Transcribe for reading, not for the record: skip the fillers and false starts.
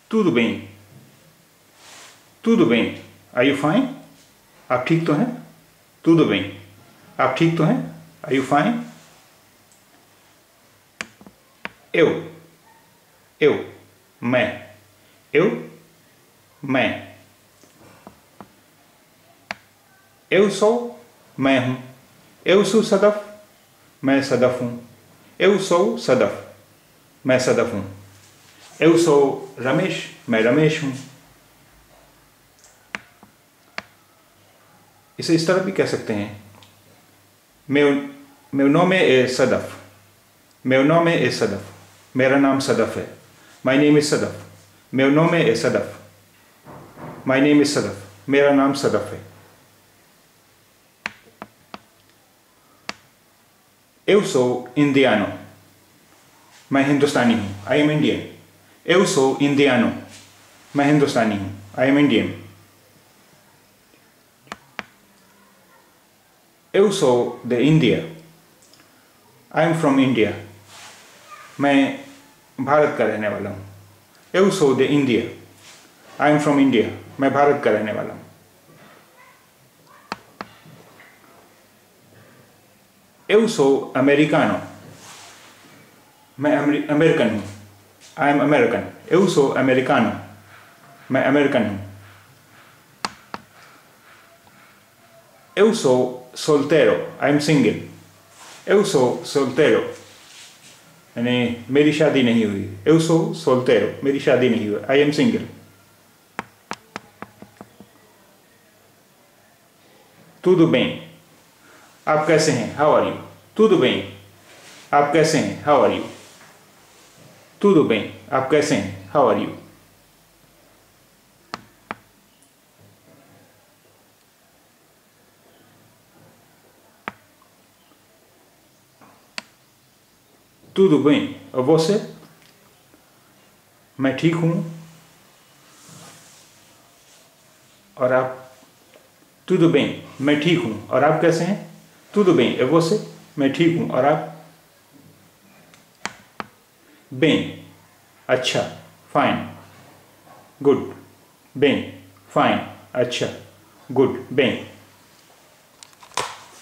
Tudo bem. Tudo bem. Are you fine? आप ठीक तो हैं? Tudo bem. आप ठीक तो हैं? Are you fine? Eu. Eu. मैं. Eu. मैं. Eu sou. मैं हूँ. Eu sou Sadaf. मैं सदफ हूँ. Eu sou Sadaf. मैं सदफ हूँ. Eu sou Ramesh. मैं रमेश हूँ. इसे इस तरह भी कह सकते हैं. Meu nome é Sadaf. Meu nome é Sadaf. मेरा नाम सदफ है. My name is Sadaf. Meu nome é Sadaf. My name is Sadaf. मेरा नाम सदफ है. Eu sou indiano. मैं हिंदुस्तानी हूँ. I am Indian. Eu sou indiano. मैं हिंदुस्तानी हूँ. I am Indian. Eu sou de India. I am from India. मैं भारत का रहने वाला हूँ. Eu sou de India. I am from India. मैं भारत का रहने वाला हूँ. Eu sou americano. मैं अमेरिकन हूँ. I am American. Eu sou americano. मैं अमेरिकन हूँ. Eu sou solteiro. I am single. Eu sou solteiro. यानी मेरी शादी नहीं हुई. Eu sou solteiro. मेरी शादी नहीं हुई. I am single. Tudo bem. आप कैसे हैं? How are you? Tudo bem. आप कैसे हैं? How are you? Tudo bem. आप कैसे हैं? How are you? Tudo bem. और você? मैं ठीक हूँ. और आप? Tudo bem. मैं ठीक हूँ. और आप कैसे हैं? Tudo bem. E você? मैं ठीक हूँ. और आप? Bem. अच्छा. Fine. Good. Bem. Fine. अच्छा. Good. Bem.